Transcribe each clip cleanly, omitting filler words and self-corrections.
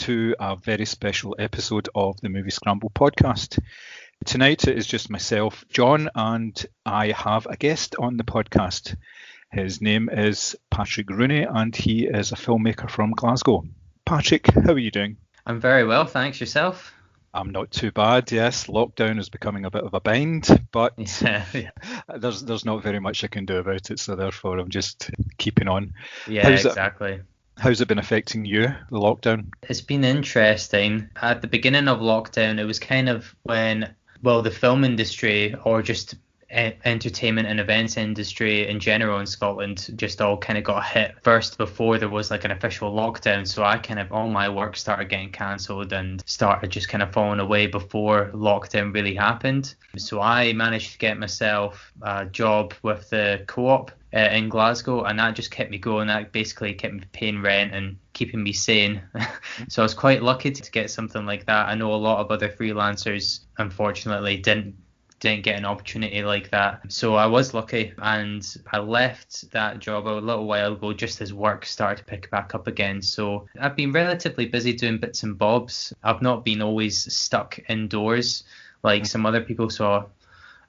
to a very special episode of the Moviescramble podcast. Tonight it is just myself, John, and I have a guest on the podcast. His name is Patrick Rooney and he is a filmmaker from Glasgow. Patrick, how are you doing? I'm very well, thanks. Yourself? I'm not too bad, yes. Lockdown is becoming a bit of a bind, but there's not very much I can do about it, so therefore I'm just keeping on. Yeah, exactly. How's it been affecting you, the lockdown? It's been interesting. At the beginning of lockdown, it was kind of when, the film industry or just entertainment and events industry in general in Scotland just all kind of got hit first before there was like an official lockdown. So all my work started getting cancelled and started just kind of falling away before lockdown really happened. So I managed to get myself a job with the co-op in Glasgow, and that just kept me going. That basically kept me paying rent and keeping me sane. So I was quite lucky to get something like that. I know a lot of other freelancers unfortunately didn't get an opportunity like that. So I was lucky, and I left that job a little while ago just as work started to pick back up again. So I've been relatively busy doing bits and bobs. I've not been always stuck indoors like some other people, so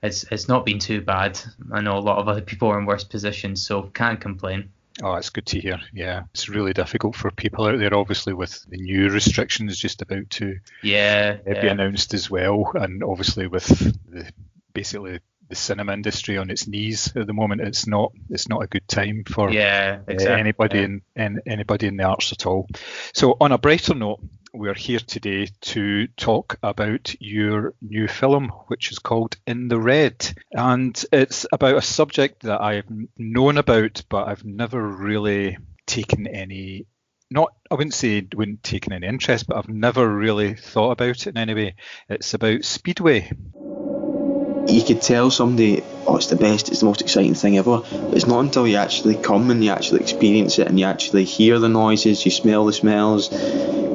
it's not been too bad. I know a lot of other people are in worse positions, so can't complain. Oh, it's good to hear. Yeah, it's really difficult for people out there, obviously, with the new restrictions just about to be announced as well. And obviously with basically the cinema industry on its knees at the moment, it's not a good time for anybody in the arts at all. So on a brighter note, we're here today to talk about your new film, which is called In the Red. And it's about a subject that I've known about, but I've never really taken any, I wouldn't taken any interest, but I've never really thought about it in any way. It's about speedway. You could tell somebody, it's the best, it's the most exciting thing ever, but it's not until you actually come and you actually experience it and you actually hear the noises, you smell the smells,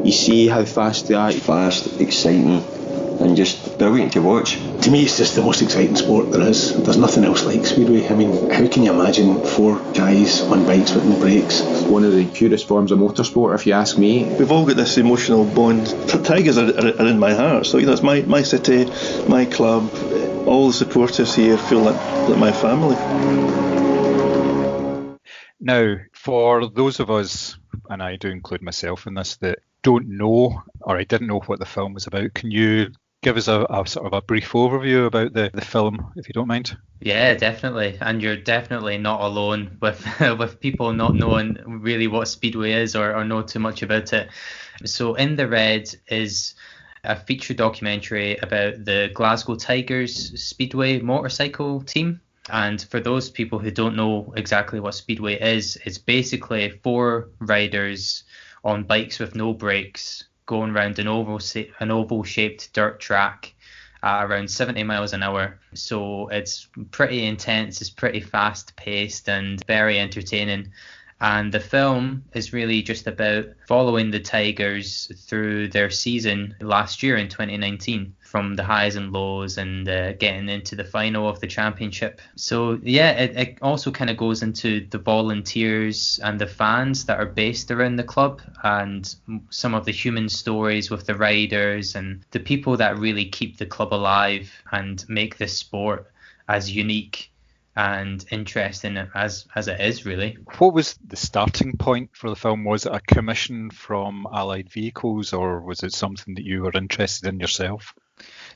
you see how fast they are. Fast, exciting, and just brilliant to watch. To me, it's just the most exciting sport there is. There's nothing else like speedway. I mean, how can you imagine four guys on bikes with no brakes? It's one of the purest forms of motorsport, if you ask me. We've all got this emotional bond. Tigers are in my heart, so it's my city, my club. All the supporters here feel like my family. Now, for those of us, and I do include myself in this, that don't know, or I didn't know what the film was about, can you give us a sort of a brief overview about the film, if you don't mind? Yeah, definitely. And you're definitely not alone with with people not knowing really what speedway is or know too much about it. So In the Red is a feature documentary about the Glasgow Tigers speedway motorcycle team. And for those people who don't know exactly what speedway is, it's basically four riders on bikes with no brakes going around an oval-shaped dirt track at around 70 miles an hour. So it's pretty intense, it's pretty fast-paced and very entertaining. And the film is really just about following the Tigers through their season last year in 2019, from the highs and lows and getting into the final of the championship. So yeah, it also kind of goes into the volunteers and the fans that are based around the club, and some of the human stories with the riders and the people that really keep the club alive and make this sport as unique and interesting as it is, really. What was the starting point for the film? Was it a commission from Allied Vehicles, or was it something that you were interested in yourself?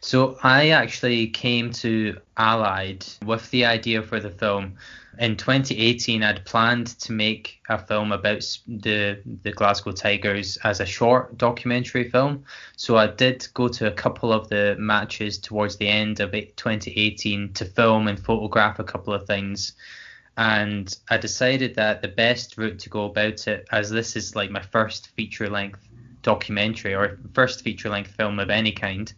So I actually came to Allied with the idea for the film. In 2018, I'd planned to make a film about the Glasgow Tigers as a short documentary film. So I did go to a couple of the matches towards the end of 2018 to film and photograph a couple of things. And I decided that the best route to go about it, as this is like my first feature-length documentary or first feature-length film of any kind,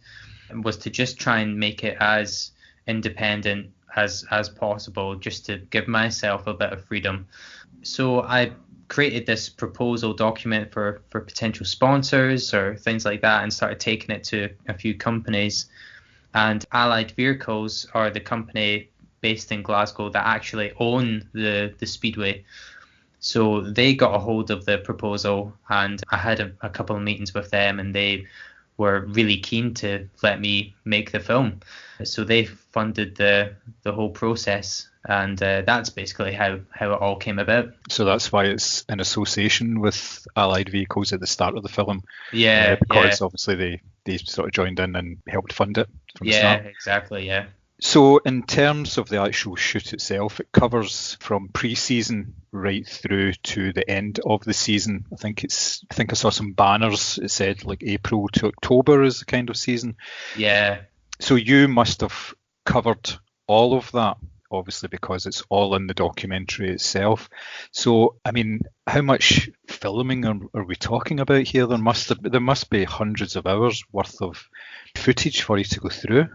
was to just try and make it as independent as possible, just to give myself a bit of freedom. So I created this proposal document for potential sponsors or things like that, and started taking it to a few companies. And Allied Vehicles are the company based in Glasgow that actually own the speedway. So they got a hold of the proposal, and I had a couple of meetings with them, and they were really keen to let me make the film. So they funded the whole process, and that's basically how it all came about. So that's why it's in association with Allied Vehicles at the start of the film. Yeah, because obviously they sort of joined in and helped fund it from the start. Yeah, exactly, yeah. So in terms of the actual shoot itself, it covers from pre-season right through to the end of the season. I think I saw some banners. It said like April to October is the kind of season. Yeah. So you must have covered all of that, obviously, because it's all in the documentary itself. So, I mean, how much filming are we talking about here? There must be hundreds of hours worth of footage for you to go through.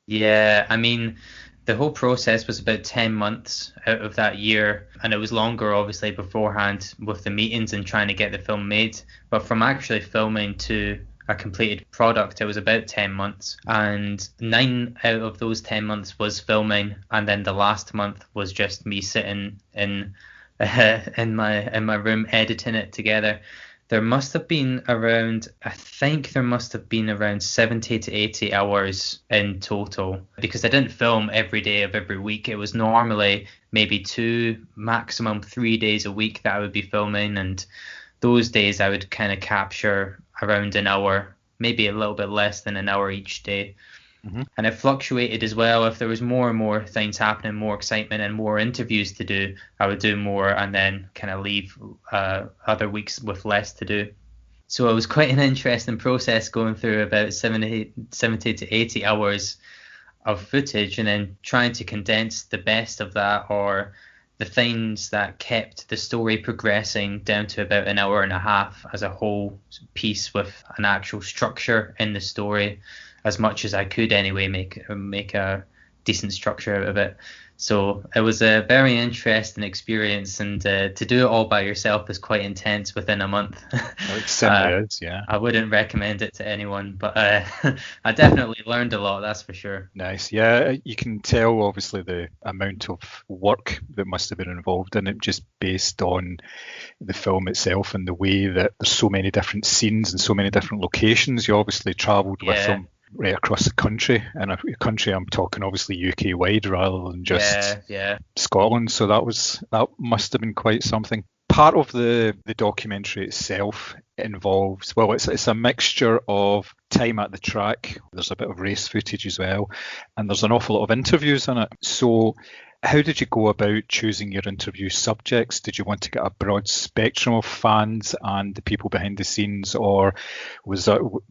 Yeah, I mean, the whole process was about 10 months out of that year, and it was longer, obviously, beforehand with the meetings and trying to get the film made. But from actually filming to a completed product, it was about 10 months, and 9 out of those 10 months was filming, and then the last month was just me sitting in my room editing it together. There must have been around 70 to 80 hours in total, because I didn't film every day of every week. It was normally maybe 2, maximum 3 days a week that I would be filming, and those days I would kind of capture around an hour, maybe a little bit less than an hour each day. Mm-hmm. And it fluctuated as well. If there was more and more things happening, more excitement and more interviews to do, I would do more and then kind of leave other weeks with less to do. So it was quite an interesting process going through about 70 to 80 hours of footage, and then trying to condense the best of that, or the things that kept the story progressing, down to about an hour and a half as a whole piece with an actual structure in the story, as much as I could anyway, make a decent structure out of it. So it was a very interesting experience, and to do it all by yourself is quite intense within a month. It certainly is, yeah. I wouldn't recommend it to anyone, but I definitely learned a lot, that's for sure. Nice, yeah. You can tell, obviously, the amount of work that must have been involved in it, just based on the film itself and the way that there's so many different scenes and so many different locations. You obviously travelled with them right across the country, and a country I'm talking obviously UK wide rather than just Scotland. So that must have been quite something. Part of the documentary itself involves, well, it's a mixture of time at the track. There's a bit of race footage as well, and there's an awful lot of interviews in it. So how did you go about choosing your interview subjects? Did you want to get a broad spectrum of fans and the people behind the scenes, or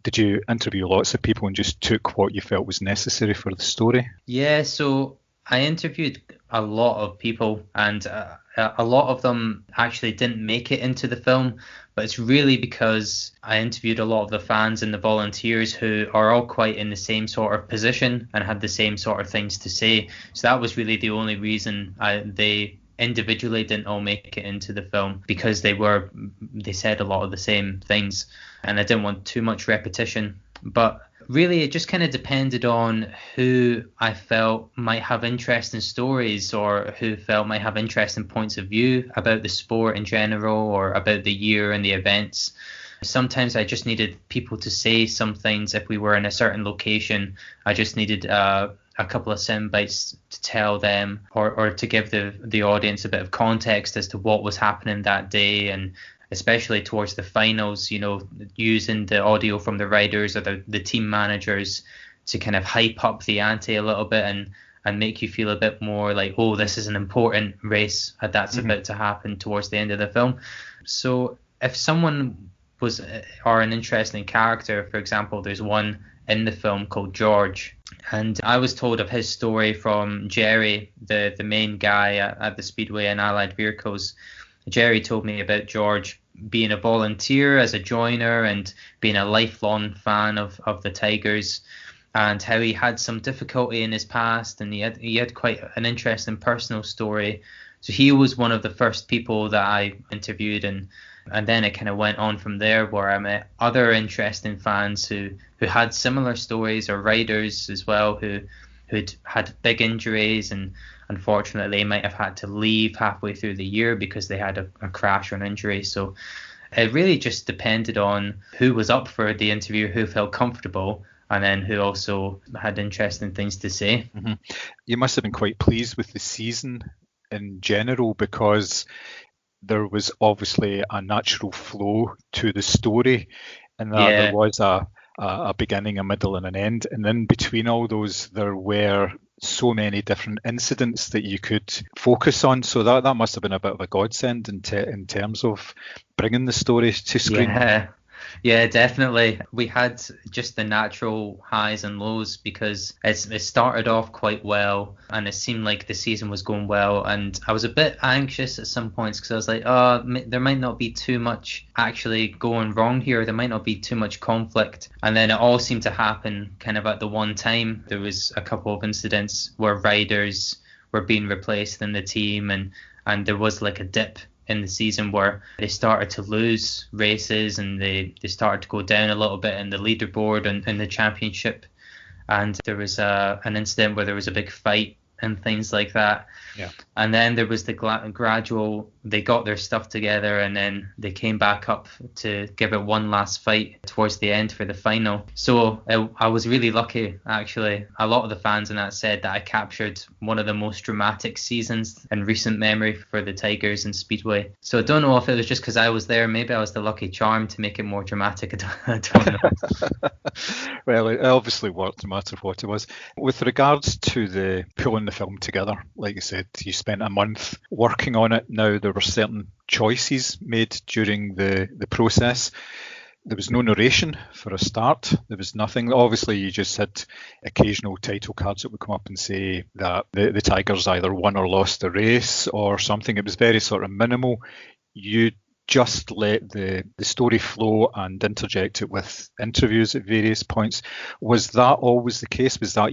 did you interview lots of people and just took what you felt was necessary for the story? Yeah, so I interviewed a lot of people, and a lot of them actually didn't make it into the film, but it's really because I interviewed a lot of the fans and the volunteers who are all quite in the same sort of position and had the same sort of things to say. So that was really the only reason they individually didn't all make it into the film, because they said a lot of the same things, and I didn't want too much repetition. But really, it just kind of depended on who I felt might have interesting stories, or who felt might have interesting points of view about the sport in general, or about the year and the events. Sometimes I just needed people to say some things. If we were in a certain location, I just needed a couple of sound bites to tell them, or to give the audience a bit of context as to what was happening that day, and especially towards the finals, using the audio from the riders or the team managers to kind of hype up the ante a little bit, and make you feel a bit more like, oh, this is an important race that's about to happen towards the end of the film. So if someone was, or an interesting character, for example, there's one in the film called George, and I was told of his story from Jerry, the main guy at the Speedway and Allied Vehicles. Jerry told me about George being a volunteer as a joiner and being a lifelong fan of the Tigers, and how he had some difficulty in his past, and he had quite an interesting personal story. So he was one of the first people that I interviewed, and then it kind of went on from there, where I met other interesting fans who had similar stories, or riders as well, who who'd had big injuries, and unfortunately they might have had to leave halfway through the year because they had a crash or an injury. So it really just depended on who was up for the interview, who felt comfortable, and then who also had interesting things to say. Mm-hmm. You must have been quite pleased with the season in general, because there was obviously a natural flow to the story, and that there was a beginning, a middle, and an end. And in between all those, there were so many different incidents that you could focus on. So that must have been a bit of a godsend in terms of bringing the story to screen. Yeah, definitely. We had just the natural highs and lows, because it started off quite well and it seemed like the season was going well, and I was a bit anxious at some points because I was like, there might not be too much actually going wrong here, there might not be too much conflict, and then it all seemed to happen kind of at the one time. There was a couple of incidents where riders were being replaced in the team, and there was like a dip in the season where they started to lose races and they started to go down a little bit in the leaderboard and in the championship, and there was an incident where there was a big fight and things like that. Yeah. And then there was the gradual, they got their stuff together and then they came back up to give it one last fight towards the end for the final. So I was really lucky, actually. A lot of the fans in that said that I captured one of the most dramatic seasons in recent memory for the Tigers and Speedway. So I don't know if it was just because I was there. Maybe I was the lucky charm to make it more dramatic. I don't know. Well, it obviously worked no matter what it was. With regards to the pulling the film together, like you said, you spent a month working on it. Now, there were certain choices made during the process. There was no narration for a start. There was nothing. Obviously, you just had occasional title cards that would come up and say that the Tigers either won or lost the race or something. It was very sort of minimal. You just let the story flow and interject it with interviews at various points. Was that always the case? Was that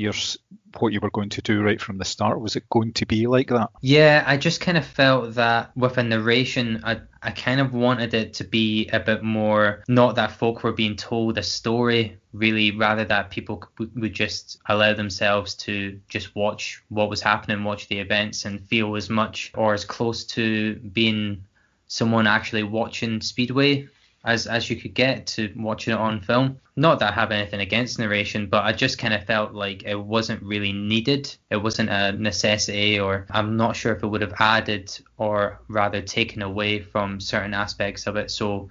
what you were going to do right from the start? Was it going to be like that? Yeah, I just kind of felt that with a narration, I kind of wanted it to be a bit more, not that folk were being told a story, really, rather that people would just allow themselves to just watch what was happening, watch the events and feel as much or as close to being someone actually watching Speedway as you could get to watching it on film. Not that I have anything against narration, but I just kind of felt like it wasn't really needed. It wasn't a necessity, or I'm not sure if it would have added or rather taken away from certain aspects of it. So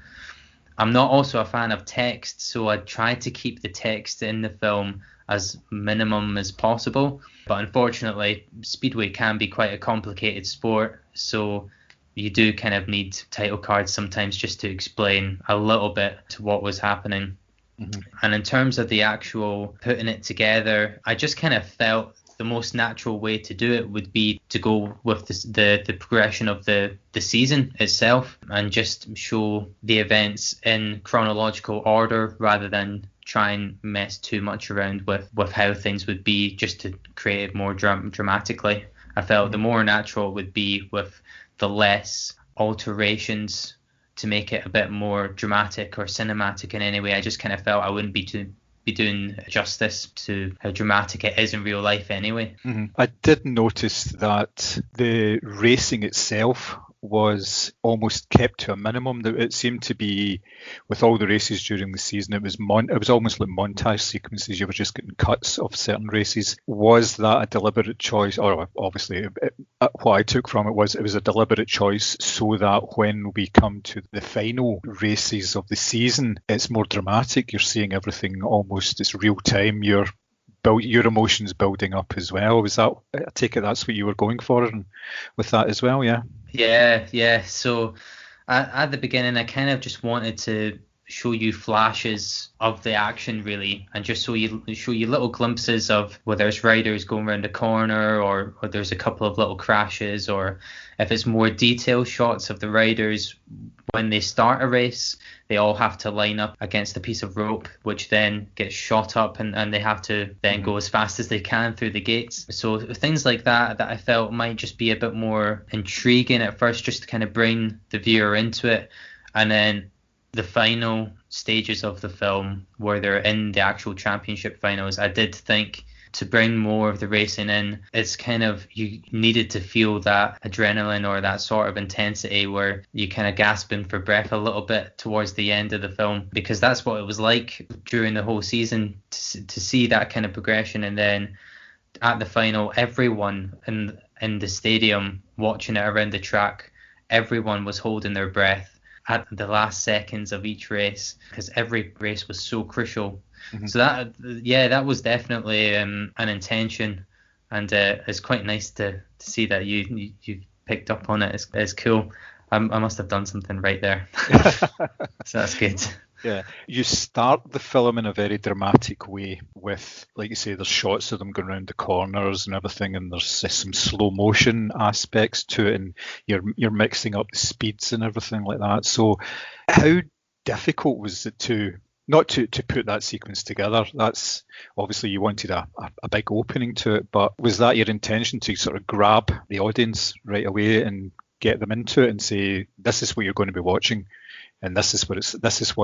I'm not also a fan of text, so I tried to keep the text in the film as minimum as possible. But unfortunately, Speedway can be quite a complicated sport, so you do kind of need title cards sometimes just to explain a little bit to what was happening. Mm-hmm. And in terms of the actual putting it together, I just kind of felt the most natural way to do it would be to go with the progression of the season itself and just show the events in chronological order rather than try and mess too much around with how things would be, just to create it more dramatically. I felt the more natural would be with the less alterations to make it a bit more dramatic or cinematic in any way. I just kind of felt I wouldn't be doing justice to how dramatic it is in real life anyway. Mm-hmm. I did notice that the racing itself was almost kept to a minimum. It seemed to be, with all the races during the season, it was almost like montage sequences. You were just getting cuts of certain races. Was that a deliberate choice? Or obviously, what I took from it was a deliberate choice so that when we come to the final races of the season, it's more dramatic. You're seeing everything almost, it's real time. Your emotions building up as well. Was that, I take it that's what you were going for and with that as well? Yeah. So at the beginning, I kind of just wanted to show you flashes of the action, really, and just show you little glimpses of whether there's riders going around a corner or there's a couple of little crashes, or if it's more detailed shots of the riders when they start a race. They all have to line up against a piece of rope, which then gets shot up and they have to then go as fast as they can through the gates. So things like that I felt might just be a bit more intriguing at first, just to kind of bring the viewer into it. And then the final stages of the film, where they're in the actual championship finals, I did think to bring more of the racing in, it's kind of, you needed to feel that adrenaline or that sort of intensity where you kind of gasping for breath a little bit towards the end of the film, because that's what it was like during the whole season, to see that kind of progression. And then at the final, everyone in the stadium watching it around the track, everyone was holding their breath at the last seconds of each race, because every race was so crucial. So that was definitely an intention, and it's quite nice to see that you picked up on it. It's cool. I must have done something right there. So that's good. Yeah, you start the film in a very dramatic way with, like you say, there's shots of them going around the corners and everything, and there's some slow motion aspects to it, and you're mixing up the speeds and everything like that. So how difficult was it to put that sequence together? That's obviously, you wanted a big opening to it, but was that your intention, to sort of grab the audience right away and get them into it and say, this is what you're going to be watching, and this is what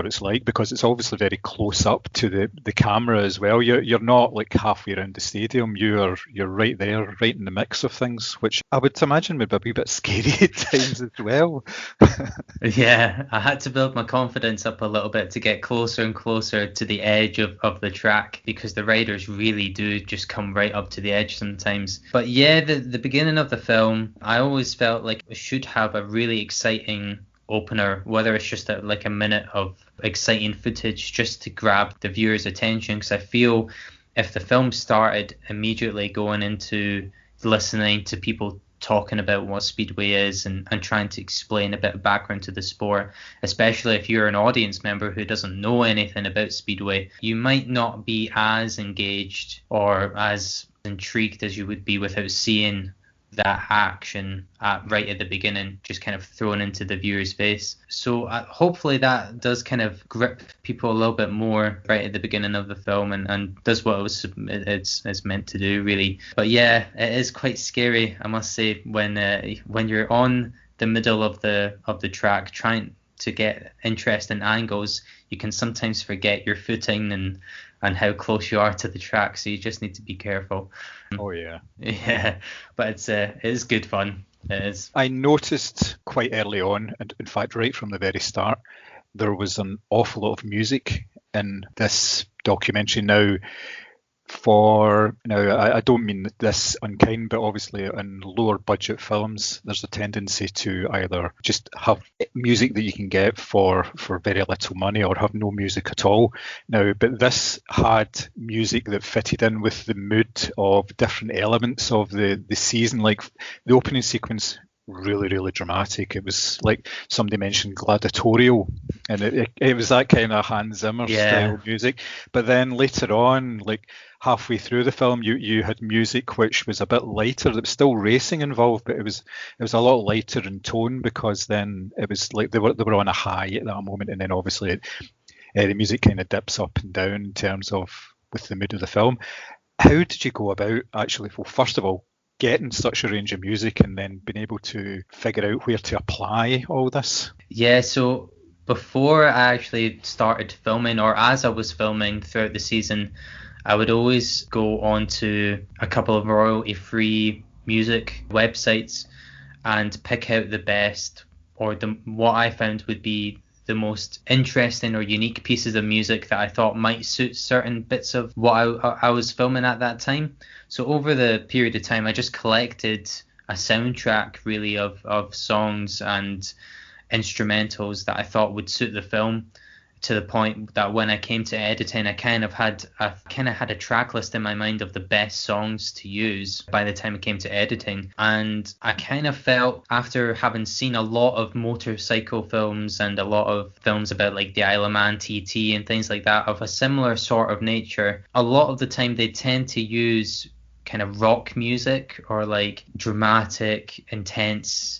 it's like? Because it's obviously very close up to the camera as well. You're not like halfway around the stadium. You're right there, right in the mix of things, which I would imagine would be a wee bit scary at times as well. Yeah, I had to build my confidence up a little bit to get closer and closer to the edge of the track, because the riders really do just come right up to the edge sometimes. But yeah, the beginning of the film, I always felt like it should have a really exciting opener, whether it's just like a minute of exciting footage just to grab the viewer's attention, because I feel if the film started immediately going into listening to people talking about what speedway is and trying to explain a bit of background to the sport, especially if you're an audience member who doesn't know anything about speedway, you might not be as engaged or as intrigued as you would be without seeing that action right at the beginning, just kind of thrown into the viewer's face. So hopefully that does kind of grip people a little bit more right at the beginning of the film, and does what it's meant to do, really. But yeah, it is quite scary, I must say, when you're on the middle of the track trying to get interesting angles, you can sometimes forget your footing and how close you are to the track, so you just need to be careful. Oh yeah. Yeah, but it is good fun. It is. I noticed quite early on, and in fact right from the very start, there was an awful lot of music in this documentary. I don't mean this unkind, but obviously in lower budget films, there's a tendency to either just have music that you can get for very little money, or have no music at all. But this had music that fitted in with the mood of different elements of the season. Like the opening sequence, really, really dramatic. It was like somebody mentioned gladiatorial, and it was that kind of Hans Zimmer style music. But then later on, like halfway through the film, you had music which was a bit lighter. There was still racing involved, but it was a lot lighter in tone, because then it was like they were on a high at that moment, and then obviously the music kind of dips up and down in terms of with the mood of the film. How did you go about actually, well, first of all, getting such a range of music, and then being able to figure out where to apply all this? Yeah, so before I actually started filming, or as I was filming throughout the season, I would always go on to a couple of royalty-free music websites and pick out the best, or what I found would be the most interesting or unique pieces of music that I thought might suit certain bits of what I was filming at that time. So over the period of time, I just collected a soundtrack really of songs and instrumentals that I thought would suit the film, to the point that when I came to editing, I kind of had a track list in my mind of the best songs to use by the time it came to editing. And I kind of felt, after having seen a lot of motorcycle films and a lot of films about like the Isle of Man TT and things like that of a similar sort of nature, a lot of the time they tend to use kind of rock music or like dramatic, intense,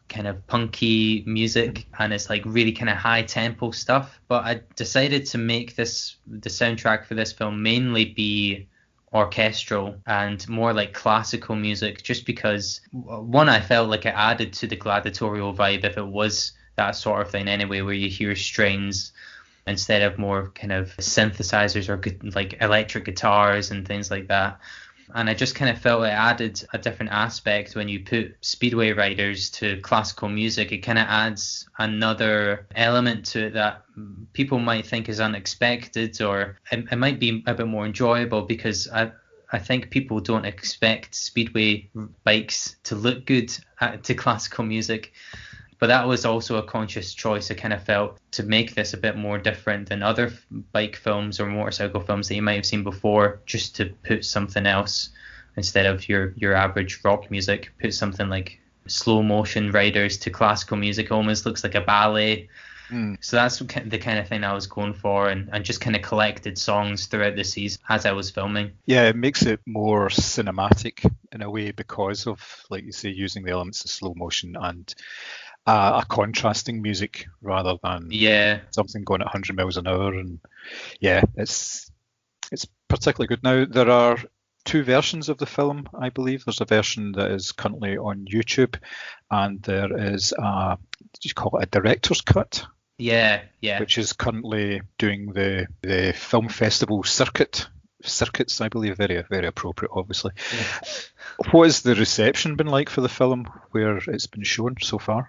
kind of punky music, and it's like really kind of high tempo stuff. But I decided to make the soundtrack for this film mainly be orchestral and more like classical music, just because one, I felt like it added to the gladiatorial vibe if it was that sort of thing anyway, where you hear strings instead of more kind of synthesizers or like electric guitars and things like that. And I just kind of felt it added a different aspect when you put speedway riders to classical music. It kind of adds another element to it that people might think is unexpected, or it might be a bit more enjoyable, because I think people don't expect speedway bikes to look good to classical music. But that was also a conscious choice, I kind of felt, to make this a bit more different than other bike films or motorcycle films that you might have seen before, just to put something else instead of your average rock music. Put something like slow motion riders to classical music. Almost looks like a ballet. So that's the kind of thing I was going for, and just kind of collected songs throughout the season as I was filming. Yeah, it makes it more cinematic in a way because of, like you say, using the elements of slow motion and a contrasting music rather than something going at 100 miles an hour. And yeah, it's particularly good. Now, there are two versions of the film, I believe. There's a version that is currently on YouTube, and there is did you call it a director's cut? Yeah. Which is currently doing the film festival circuits, I believe. Very, very appropriate, obviously. Yeah. What has the reception been like for the film where it's been shown so far?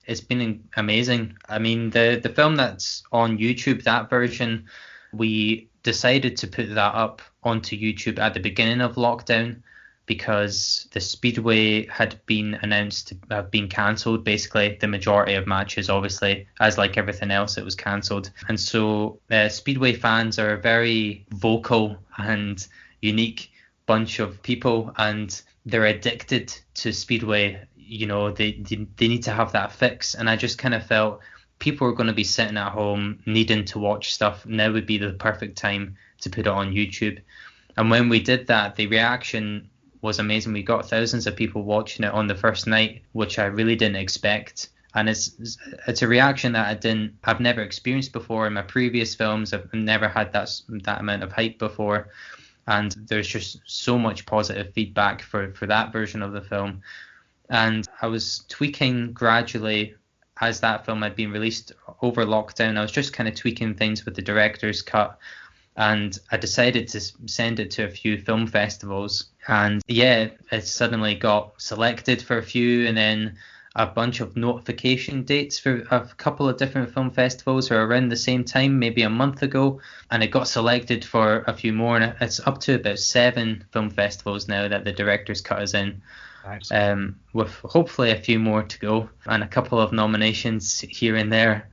It's been amazing. I mean, the film that's on YouTube, that version, we decided to put that up onto YouTube at the beginning of lockdown, because the Speedway had been announced to have been cancelled. Basically, the majority of matches, obviously, as like everything else, it was cancelled. And so Speedway fans are a very vocal and unique bunch of people, and they're addicted to Speedway. You know, they need to have that fix. And I just kind of felt people are going to be sitting at home needing to watch stuff. Now would be the perfect time to put it on YouTube. And when we did that, the reaction was amazing. We got thousands of people watching it on the first night, which I really didn't expect. And it's a reaction that I've never experienced before in my previous films. I've never had that amount of hype before. And there's just so much positive feedback for that version of the film. And I was tweaking gradually as that film had been released over lockdown. I was just kind of tweaking things with the director's cut, and I decided to send it to a few film festivals. And yeah, it suddenly got selected for a few, and then a bunch of notification dates for a couple of different film festivals are around the same time, maybe a month ago, and it got selected for a few more, and it's up to about 7 film festivals now that the director's cut is in. Nice. With hopefully a few more to go, and a couple of nominations here and there,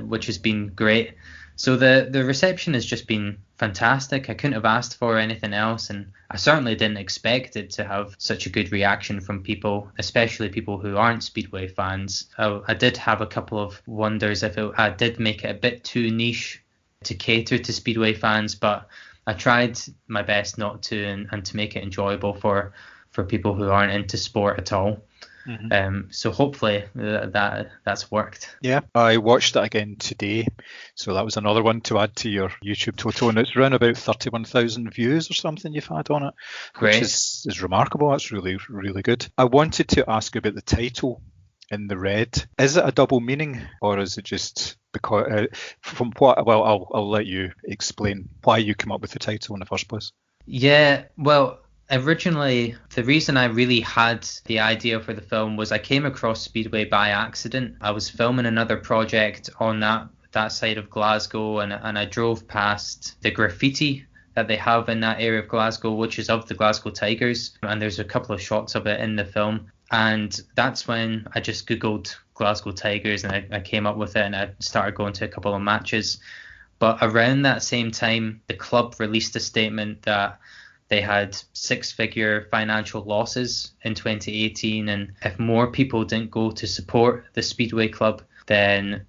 which has been great. So the reception has just been fantastic. I couldn't have asked for anything else, and I certainly didn't expect it to have such a good reaction from people, especially people who aren't Speedway fans. I did have a couple of wonders if I did make it a bit too niche to cater to Speedway fans, but I tried my best not to, and to make it enjoyable for people who aren't into sport at all. Mm-hmm. So hopefully that's worked. Yeah, I watched it again today, so that was another one to add to your YouTube total, and it's around about 31,000 views or something you've had on it. Great. Which is remarkable. That's really, really good. I wanted to ask about the title in the red. Is it a double meaning, or is it just because from what? Well, I'll let you explain why you came up with the title in the first place. Yeah, well, originally, the reason I really had the idea for the film was I came across Speedway by accident. I was filming another project on that side of Glasgow, and I drove past the graffiti that they have in that area of Glasgow, which is of the Glasgow Tigers, and there's a couple of shots of it in the film. And that's when I just Googled Glasgow Tigers, and I came up with it, and I started going to a couple of matches. But around that same time, the club released a statement that they had 6-figure financial losses in 2018, and if more people didn't go to support the Speedway Club, then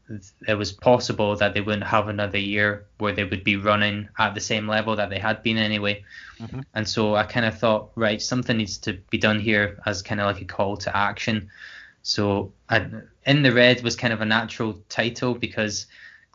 it was possible that they wouldn't have another year where they would be running at the same level that they had been anyway. Mm-hmm. And so I kind of thought, right, something needs to be done here as kind of like a call to action. So In the Red was kind of a natural title, because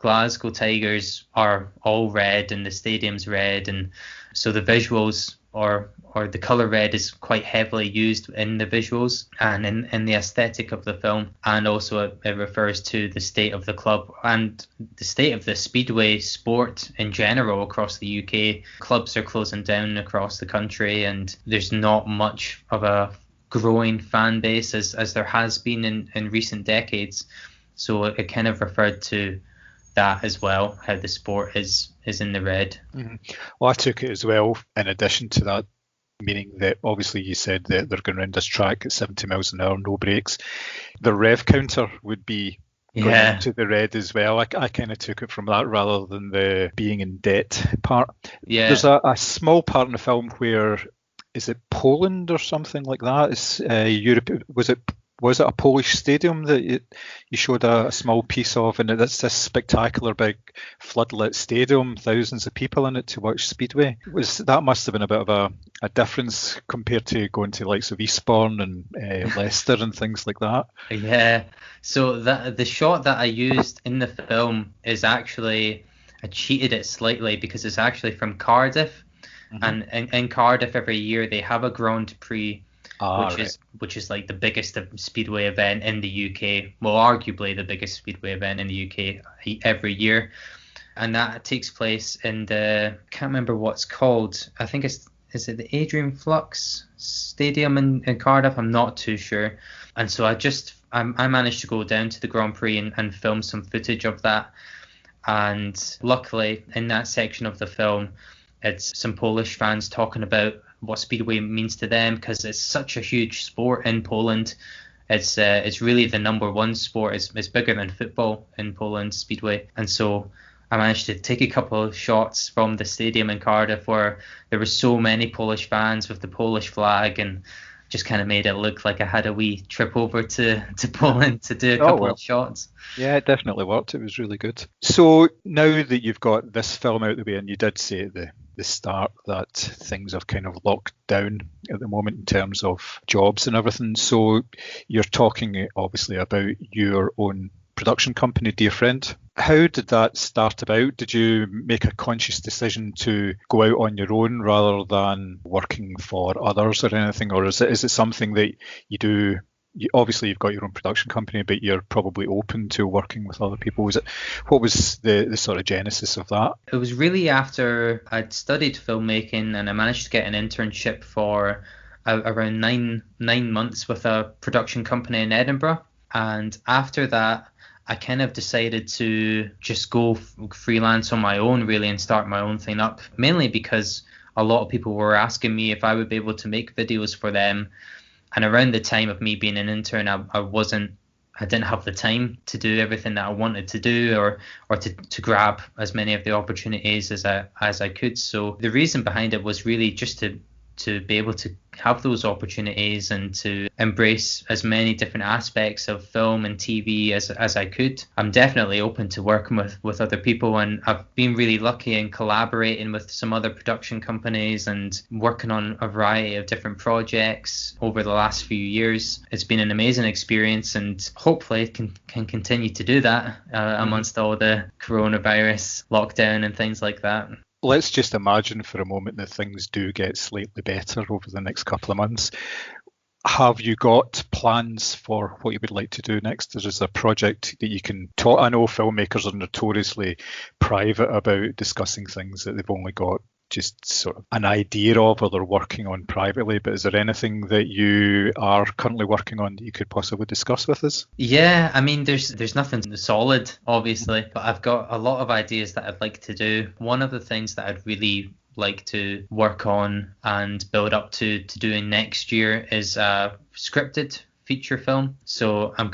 Glasgow Tigers are all red and the stadium's red, and so the visuals or the colour red is quite heavily used in the visuals and in the aesthetic of the film, and also it refers to the state of the club and the state of the speedway sport in general across the UK. Clubs are closing down across the country, and there's not much of a growing fan base as there has been in recent decades. So it kind of referred to that as well, how the sport is in the red. Mm-hmm. Well, I took it as well, in addition to that, meaning that obviously you said that they're going around this track at 70 miles an hour, no brakes. The rev counter would be going into the red as well. I kind of took it from that rather than the being in debt part. Yeah. There's a small part in the film where, is it Poland or something like that? It's Europe. Was it a Polish stadium that you showed a small piece of, and it's this spectacular big floodlit stadium, thousands of people in it to watch speedway? That must have been a bit of a difference compared to going to likes of Eastbourne and Leicester and things like that. Yeah. So the shot that I used in the film is actually, I cheated it slightly because it's actually from Cardiff, and in Cardiff every year they have a Grand Prix. Which is like the biggest speedway event in the UK. Well, arguably the biggest speedway event in the UK every year, and that takes place in the, can't remember what it's called. I think is it the Adrian Flux Stadium in Cardiff? I'm not too sure. And so I managed to go down to the Grand Prix and film some footage of that. And luckily, in that section of the film, it's some Polish fans talking about what speedway means to them, because it's such a huge sport in Poland. It's really the number one sport. It's bigger than football in Poland, speedway. And so I managed to take a couple of shots from the stadium in Cardiff where there were so many Polish fans with the Polish flag, and just kind of made it look like I had a wee trip over to Poland to do a couple of shots. Yeah, it definitely worked. It was really good. So now that you've got this film out of the way, and you did say at the start that things have kind of locked down at the moment in terms of jobs and everything. So you're talking obviously about your own production company, Dear Friend. How did that start about? Did you make a conscious decision to go out on your own rather than working for others or anything? Or is it something that you do? Obviously, you've got your own production company, but you're probably open to working with other people. What was the sort of genesis of that? It was really after I'd studied filmmaking and I managed to get an internship for around nine months with a production company in Edinburgh. And after that, I kind of decided to just go freelance on my own, really, and start my own thing up, mainly because a lot of people were asking me if I would be able to make videos for them. And around the time of me being an intern, I didn't have the time to do everything that I wanted to do, or to grab as many of the opportunities as I could. So the reason behind it was really just to be able to have those opportunities and to embrace as many different aspects of film and TV as I could. I'm definitely open to working with other people, and I've been really lucky in collaborating with some other production companies and working on a variety of different projects over the last few years. It's been an amazing experience, and hopefully can continue to do that amongst all the coronavirus lockdown and things like that. Let's just imagine for a moment that things do get slightly better over the next couple of months. Have you got plans for what you would like to do next? Is there a project that you can talk? I know filmmakers are notoriously private about discussing things that they've only got just sort of an idea of, or they're working on privately, but is there anything that you are currently working on that you could possibly discuss with us? Yeah, I mean, there's nothing solid, obviously, but I've got a lot of ideas that I'd like to do. One of the things that I'd really like to work on and build up to doing next year is a scripted feature film. So I've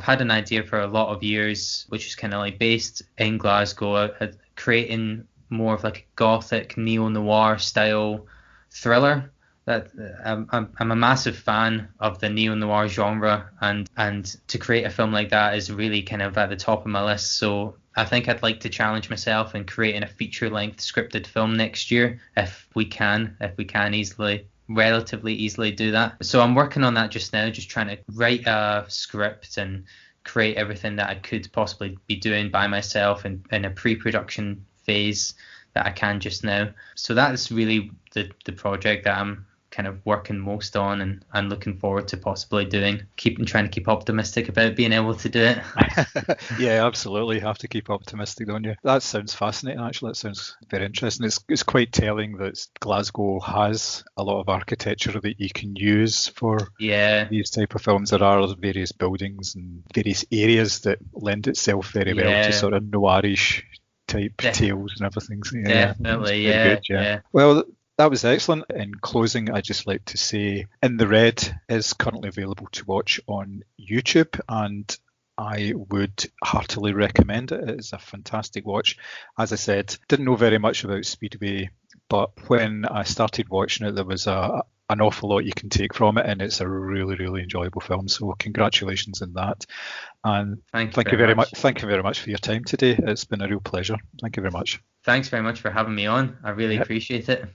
had an idea for a lot of years, which is kind of like based in Glasgow, creating more of like a gothic neo-noir style thriller. That I'm a massive fan of the neo-noir genre, and to create a film like that is really kind of at the top of my list. So I think I'd like to challenge myself in creating a feature-length scripted film next year, if we can relatively easily do that. So I'm working on that just now, just trying to write a script and create everything that I could possibly be doing by myself in a pre-production phase that I can just now. So that's really the project that I'm kind of working most on and looking forward to possibly doing. Trying to keep optimistic about being able to do it. Yeah, absolutely. You have to keep optimistic, don't you? That sounds fascinating, actually. That sounds very interesting. It's quite telling that Glasgow has a lot of architecture that you can use for these type of films. There are various buildings and various areas that lend itself very well to sort of noirish type tales and everything. So, definitely, good. Well, that was excellent. In closing, I'd just like to say In the Red is currently available to watch on YouTube, and I would heartily recommend it. It is a fantastic watch. As I said, didn't know very much about Speedway, but when I started watching it, there was an awful lot you can take from it, and it's a really, really enjoyable film. So congratulations on that. And thank you very much. Thank you very much for your time today. It's been a real pleasure. Thank you very much. Thanks very much for having me on. I really appreciate it.